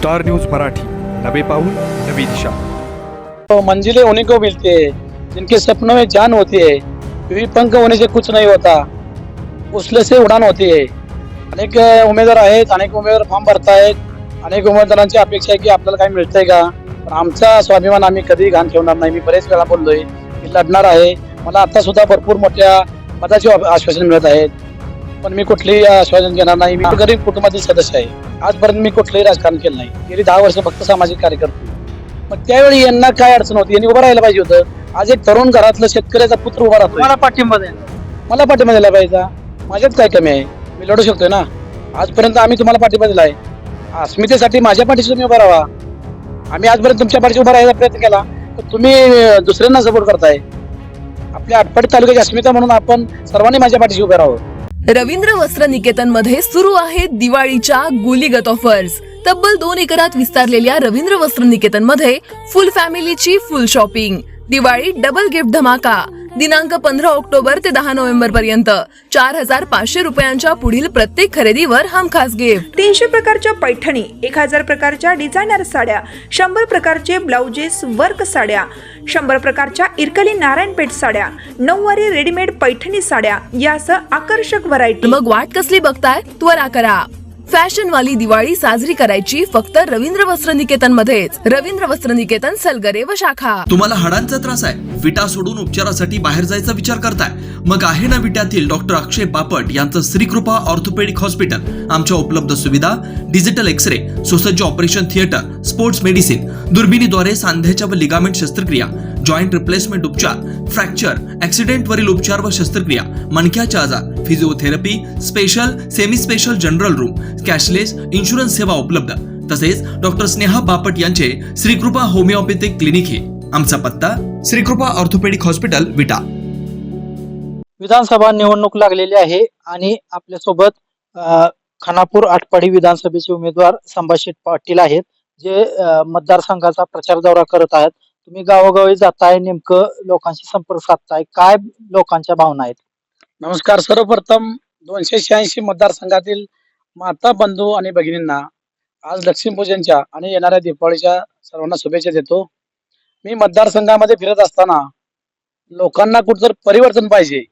Star news Marathi, नवे पाऊल नवी दिशा। तो मंजिलें उन्हीं को मिलती है जिनके सपनों में जान होती है, क्योंकि पंख होने से कुछ नहीं होता, उसले से उड़ान होती है। अनेक उमेदवार आहेत, अनेक उमेदवार फॉर्म भरतायत, अनेक उमेदवारांची अपेक्षा आहे की आपल्याला काही मिळतंय का, पण आमचा स्वाभिमान आम्ही कधी घाण ठेवणार नाही। मी बरेच वेळा बोललोय की लढणार आहे। मला आता सुद्धा भरपूर मोठ्या पदाचे आश्वासन मिळत आहेत, पण मी कुठलेही आश्वासन घेणार नाही। मी गरीब कुटुंबातील सदस्य आहे। आजपर्यंत मी कुठलंही राजकारण केलं नाही। गेली 10 वर्ष फक्त सामाजिक कार्य करतो। मग त्यावेळी यांना काय अडचण होती, यांनी उभं राहायला पाहिजे होतं। आज एक तरुण घरातलं शेतकऱ्याचा पुत्र उभा राहतो, मला पाठिंबा द्या। मला पाठिंबा दिला पाहिजे। माझ्यात काय कमी आहे, मी लढू शकतोय ना। आजपर्यंत आम्ही तुम्हाला पाठिंबा दिलाय, अस्मितेसाठी माझ्या पाठीशी तुम्ही उभा राहा। आम्ही आजपर्यंत तुमच्या पाठीशी उभा राहायचा प्रयत्न केला, तर तुम्ही दुसऱ्यांना सपोर्ट करताय। आपल्या आटपाडी तालुक्याची अस्मिता म्हणून आपण सर्वांनी माझ्या पाठीशी उभे राहावं। रवींद्र वस्त्र निकेतन मध्ये सुरू आहेत दिवाळीच्या गुलीगत ऑफर्स। तब्बल 2 एकरात विस्तारलेल्या रवींद्र वस्त्र निकेतन मध्ये फुल फॅमिलीची full shopping. Diwali double gift धमाका दिनांक 15 ऑक्टोबर ते 10 नोव्हेंबर पर्यंत 4,500 रुपयांच्या पुढील प्रत्येक खरेदीवर हमखास गिफ्ट। 300 प्रकारच्या पैठणी, 1000 प्रकारच्या डिझायनर साड्या, 100 प्रकारचे ब्लाउजेस वर्क साड्या, 100 प्रकारच्या इरकली नारायणपेठ साड्या, 9वारी रेडीमेड पैठणी साड्या यासह आकर्षक व्हरायटी। मग वाट कसली बघताय, त्वरा करा। फॅशन वाली दिवाळी साजरी करायची फक्त रवींद्र वस्त्र निकेतन मध्येच। रवींद्र वस्त्र निकेतन, सलगरे व शाखा। तुम्हाला हाडांचा त्रास आहे, विटा सोडून उपचारासाठी बाहेर जायचा विचार करताय, मग आहे ना विट्यातील डॉक्टर अक्षय बापट यांचं श्रीकृपा ऑर्थोपेडिक हॉस्पिटल। आमच्या उपलब्ध सुविधा डिजिटल एक्सरे, सुसज्ज ऑपरेशन थिएटर, स्पोर्ट्स मेडिसिन, दुर्बिणीद्वारे सांध्याच्या व लिगामेंट शस्त्रक्रिया, जॉइंट रिप्लेसमेंट उपचार, फ्रॅक्चर, ऍक्सिडेंट वरील उपचार व शस्त्रक्रिया, मणक्याचे आजार, physiotherapy, special, semi special general room, cashless insurance सेवा उपलब्ध। तसेच डॉक्टर स्नेहा बापट यांचे श्रीकृपा होमिओपॅथिक क्लिनिक हे। आमचा पत्ता श्रीकृपा ऑर्थोपेडिक हॉस्पिटल, विटा। विधानसभा निवडणूक लागलेली आहे आणि आपल्या सोबत खानापूर आटपाडी विधानसभेचे उमेदवार संभाषित पाटील आहेत, जे मतदारसंघाचा प्रचार दौरा करत आहेत। तुम्ही गावोगावी जाताय, नेमकं लोकांशी संपर्क साधताय, काय लोकांच्या भावना आहेत? नमस्कार। सर्वप्रथम 286 मतदारसंघातील माता बंधू आणि भगिनींना आज लक्ष्मीपूजनच्या आणि येणाऱ्या दीपावलीच्या सर्वांना शुभेच्छा देतो। मी मतदारसंघामध्ये फिरत असताना लोकांना कुठतर परिवर्तन पाहिजे,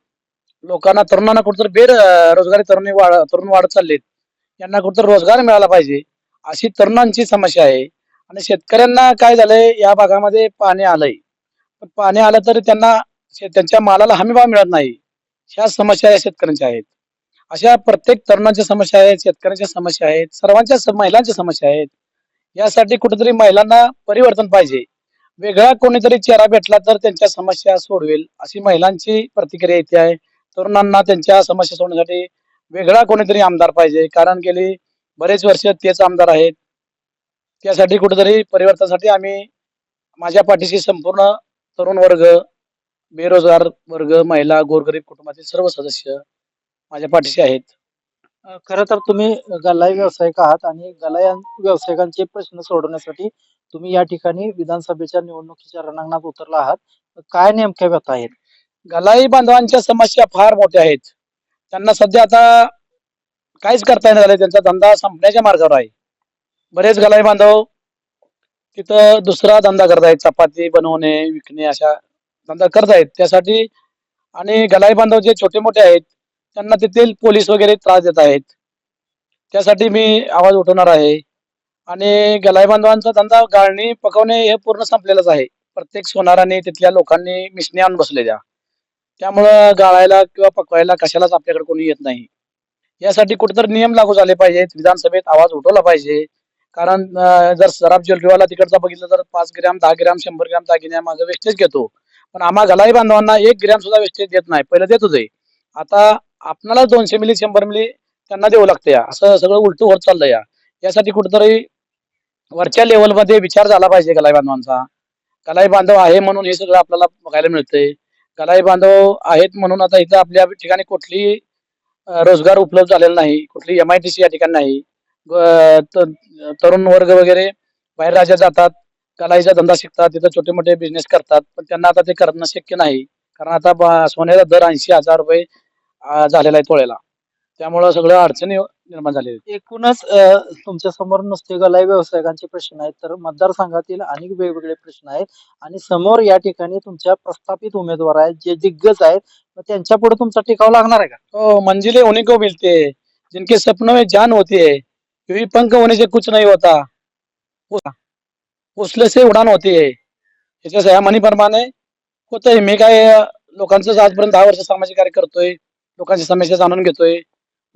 लोकांना तरुणांना कुठतर बेरोजगारी तरुण वाढत चाललेत, यांना कुठतर रोजगार मिळाला पाहिजे अशी तरुणांची समस्या आहे। आणि शेतकऱ्यांना काय झालंय, या भागामध्ये पाणी आलंय, पण पाणी आलं तरी त्यांना त्यांच्या मालाला हमी भाव मिळत नाही। ह्या समस्या या शेतकऱ्यांच्या आहेत। अशा प्रत्येक तरुणांच्या समस्या आहेत, शेतकऱ्यांच्या समस्या आहेत, सर्वांच्या महिलांच्या समस्या आहेत। यासाठी कुठेतरी महिलांना परिवर्तन पाहिजे, वेगळा कोणीतरी चेहरा भेटला तर त्यांच्या समस्या सोडवेल अशी महिलांची प्रतिक्रिया येते आहे। तरुणांना त्यांच्या समस्या सोडण्यासाठी वेगळा कोणीतरी आमदार पाहिजे, कारण गेली बरेच वर्ष तेच आमदार आहेत। त्यासाठी कुठेतरी परिवर्तनासाठी आम्ही माझ्या पाठीशी संपूर्ण तरुण वर्ग, बेरोजगार वर्ग, महिला, गोरगरीब कुटुंबातील सर्व सदस्य माझ्या पाठीशी आहेत। खरं तर तुम्ही गल्लाई व्यावसायिक आहात आणि गल्लाई व्यावसायिकांचे प्रश्न सोडवण्यासाठी तुम्ही या ठिकाणी विधानसभेच्या निवडणुकीच्या रणांगणात उतरला आहात। काय नेमक्या व्यथा आहेत? गलाई बांधवांच्या समस्या फार मोठ्या आहेत। त्यांना सध्या आता काहीच करता येणार नाही, त्यांचा धंदा संपण्याच्या मार्गावर आहे। बरेच गलाई बांधव तिथं दुसरा धंदा करतायत, चपाती बनवणे, विकणे अशा धंदा करतायत त्यासाठी। आणि गलाई बांधव जे छोटे मोठे आहेत त्यांना तेथील पोलीस वगैरे त्रास देत आहेत, त्यासाठी मी आवाज उठवणार आहे। आणि गलाई बांधवांचा धंदा गाळणी पकवणे हे पूर्ण संपलेलंच आहे। प्रत्येक सोनाराने तिथल्या लोकांनी मिशनी आणून बसलेल्या, त्यामुळं गाळायला किंवा पकवायला कशालाच आपल्याकडे कोणी येत नाही। यासाठी कुठेतरी नियम लागू झाले पाहिजेत, विधानसभेत आवाज उठवला पाहिजे। कारण जर सराफ ज्वेलरीवाला तिकडचा बघितलं तर 5 ग्रॅम 10 ग्रॅम 100 ग्रॅम दागिन्या माझं वेस्टेज घेतो, पण आम्हा गलाई बांधवांना 1 ग्रॅम सुद्धा वेस्टेज देत नाही। पहिलं देत होते, आता आपल्याला 200 मिली 100 मिली त्यांना देऊ लागते। असं सगळं उलटू होत चाललंय। यासाठी कुठेतरी वरच्या लेवलमध्ये विचार झाला पाहिजे गलाई बांधवांचा। गलाई बांधव आहे म्हणून हे सगळं आपल्याला बघायला मिळतंय। गलाई बांधव आहेत म्हणून आता इथं आपल्या ठिकाणी कुठली रोजगार उपलब्ध झालेला नाही, कुठली MIDC या ठिकाणी नाही। तरुण वर्ग वगैरे बाहेर राज्यात जातात, गलाईचा धंदा शिकतात, तिथं छोटे मोठे बिझनेस करतात, पण त्यांना आता ते करणं शक्य नाही, कारण आता सोन्याचा दर 80,000 रुपये झालेला आहे तोळ्याला। त्यामुळं सगळं अडचणी निर्माण झालेल्या आहेत. एकूणच तुमच्या समोर नुसते गलाई व्यावसायिकांचे प्रश्न आहेत, तर मतदारसंघातील अनेक वेगवेगळे प्रश्न आहेत आणि समोर या ठिकाणी तुमच्या प्रस्थापित उमेदवार आहेत जे दिग्गज आहेत, मग त्यांच्या पुढे तुमचा टिकाव लागणार आहे का? तो मंजिलें उन्हीं को मिलती है जिनके सपनों में जान होती है, क्योंकि पंख होने से कुछ नहीं होता, हौसले से उडान होती है. याच्या या म्हणीप्रमाणे होतंय. मी काय लोकांचं आजपर्यंत 10 वर्ष सामाजिक कार्य करतोय, लोकांची समस्या जाणून घेतोय.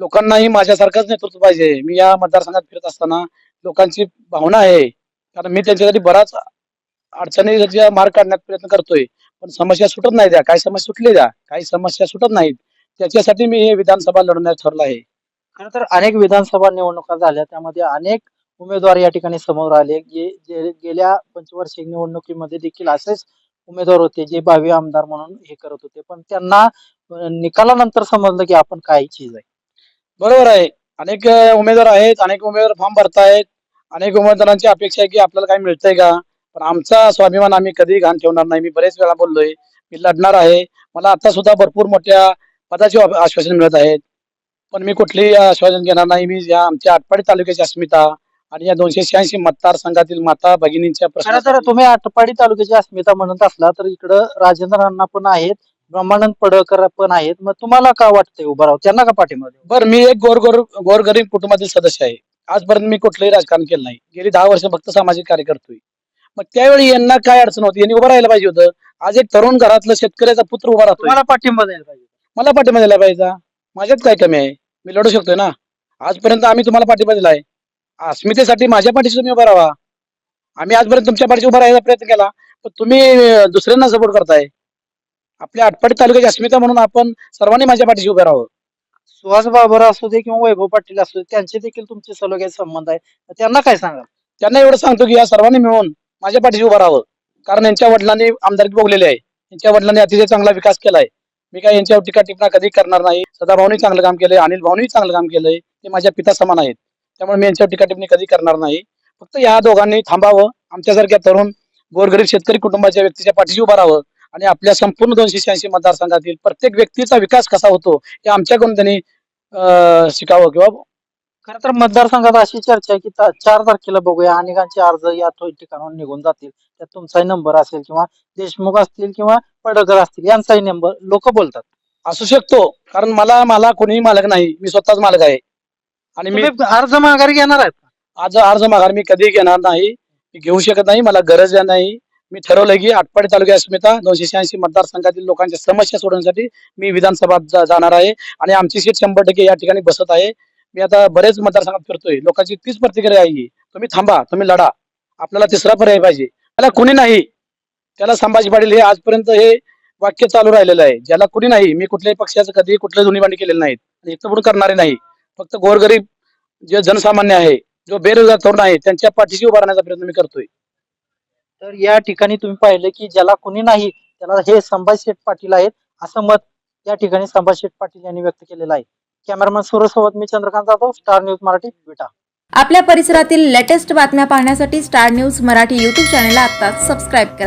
लोकांनाही माझ्यासारखंच नेतृत्व पाहिजे. मी या मतदारसंघात फिरत असताना लोकांची भावना आहे, कारण मी त्यांच्यासाठी बराच अडचणीचा मार्ग काढण्याचा प्रयत्न करतोय, पण समस्या सुटत नाही द्या. काही समस्या सुटले द्या, काही समस्या सुटत नाहीत. त्याच्यासाठी मी हे विधानसभा लढवण्याचं ठरलं आहे. खरं तर अनेक विधानसभा निवडणुका झाल्या, त्यामध्ये अनेक उमेदवार या ठिकाणी समोर आले, जे जे गेल्या पंचवार्षिक निवडणुकीमध्ये देखील असेच उमेदवार होते जे भावी आमदार म्हणून हे करत होते, पण त्यांना निकालानंतर समजलं की आपण काय चीज आहे. बरोबर आहे. अनेक उमेदवार आहेत, अनेक उमेदवार फॉर्म भरतायत, अनेक उमेदवारांची अपेक्षा आहे की आपल्याला काय मिळतंय का, पण आमचा स्वाभिमान आम्ही कधी घाण ठेवणार नाही. मी बरेच वेळा बोललोय, मी लढणार आहे. मला आता सुद्धा भरपूर मोठ्या पदाचे आश्वासन मिळत आहेत, पण मी कुठलेही आश्वासन घेणार नाही. मी या आमच्या आटपाडी तालुक्याची अस्मिता आणि या 286 मतदारसंघातील माता भगिनींच्या खरं तर प्रश्नासाठी तुम्ही आटपाडी तालुक्याची अस्मिता म्हणत असला तर इकडं राजेंद्र अण्णा पण आहेत, ब्रह्मानंद पडळकर पण आहेत, मग तुम्हाला का वाटतंय उभं राहू, त्यांना का पाठिंबा देऊ? बरं, मी एक गोरगरीब कुटुंबातील सदस्य आहे. आजपर्यंत मी कुठलंही राजकारण केलं नाही. गेली 10 वर्ष फक्त सामाजिक कार्य करतोय. मग त्यावेळी यांना काय अडचण होती, यांनी उभं राहायला पाहिजे होतं. आज एक तरुण घरातलं शेतकऱ्याचा पुत्र उभा राहतोय, तुम्हाला पाठिंबा द्यायला पाहिजे. मला पाठिंबा दिला पाहिजे. माझ्यात काय कमी आहे, मी लढू शकतोय ना. आजपर्यंत आम्ही तुम्हाला पाठिंबा दिलाय. अस्मितेसाठी माझ्या पाठीशी तुम्ही उभा राहा. आम्ही आजपर्यंत तुमच्या पाठीशी उभा राहायचा प्रयत्न केला, पण तुम्ही दुसऱ्यांना सपोर्ट करताय. आपल्या आटपाडी तालुक्याची अस्मिता म्हणून आपण सर्वांनी माझ्या पाठीशी उभे राहावं. सुहास बाबर असू दे किंवा वैभव पाटील असू दे, त्यांचे देखील तुमचे सलोख्याचे संबंध आहे, तर त्यांना काय सांगाल? त्यांना एवढं सांगतो की या सर्वांनी मिळून माझ्या पाठीशी उभं राहावं, कारण यांच्या वडिलांनी आमदारकी भोगलेली आहे. यांच्या वडिलांनी अतिशय चांगला विकास केलाय. मी काय यांच्यावर टीका टिप्पणी कधी करणार नाही. सदाभाऊनी चांगलं काम केलंय, अनिल भाऊनी चांगलं काम केलंय, ते माझ्या पिता समान आहेत. त्यामुळे मी यांच्यावर टीका टिप्पणी कधी करणार नाही. फक्त या दोघांनी थांबावं, आमच्यासारख्या तरुण गोरगरीब शेतकरी कुटुंबाच्या व्यक्तीच्या पाठीशी उभं राहावं आणि आपल्या संपूर्ण 286 मतदारसंघातील प्रत्येक व्यक्तीचा विकास कसा होतो हे आमच्याकडून त्यांनी शिकावं. किंवा खरं तर मतदारसंघात अशी चर्चा आहे की 4 तारखेला बघूया, अनेकांचे अर्ज या ठिकाणाहून निघून जातील, त्यात तुमचाही नंबर असेल किंवा देशमुख असतील किंवा पडळकर असतील यांचाही नंबर लोक बोलतात. असू शकतो, कारण मला कोणीही मालक नाही, मी स्वतःच मालक आहे. आणि मी तुम्ही अर्ज माघारी घेणार आहेत का? आज अर्ज माघार मी कधी घेणार नाही, मी घेऊ शकत नाही, मला गरज नाही. मी ठरवलंय की आटपाडी तालुक्यात अस्मिता 286 मतदारसंघातील लोकांच्या समस्या सोडवण्यासाठी मी विधानसभात जाणार आहे आणि आमची सीट 100% या ठिकाणी बसत आहे. मी आता बरेच मतदारसंघात फिरतोय, लोकांची तीच प्रतिक्रिया आहे, तुम्ही थांबा, तुम्ही लढा, आपल्याला तिसरा पर्याय पाहिजे. त्याला कुणी नाही, त्याला संभाजी पाटील हे आजपर्यंत हे वाक्य चालू राहिलेलं आहे. ज्याला कुणी नाही, मी कुठल्याही पक्षाचं कधी कुठल्या जुनीबाणी केलेलं नाहीत आणि इथं पुढे करणारे नाही. फक्त गोरगरीब जे जनसामान्य आहे, जो बेरोजगार तरुण आहे, त्यांच्या पाठीशी उभा राहण्याचा प्रयत्न मी करतोय. तर या ठिकाणी तुम्ही पाहिलं की ज्याला कुणी नाही त्याला हे संभाजी शेठ पाटील आहेत असं मत या ठिकाणी संभाजी शेठ पाटील यांनी व्यक्त केलेलं आहे. कॅमेरामॅन सूरजसोबत मी चंद्रकांत जाधव, स्टार न्यूज मराठी, विटा. आपल्या परिसरातील लेटेस्ट बातम्या पाहण्यासाठी स्टार न्यूज मराठी यूट्यूब चॅनलला आत्ताच सबस्क्राईब करा.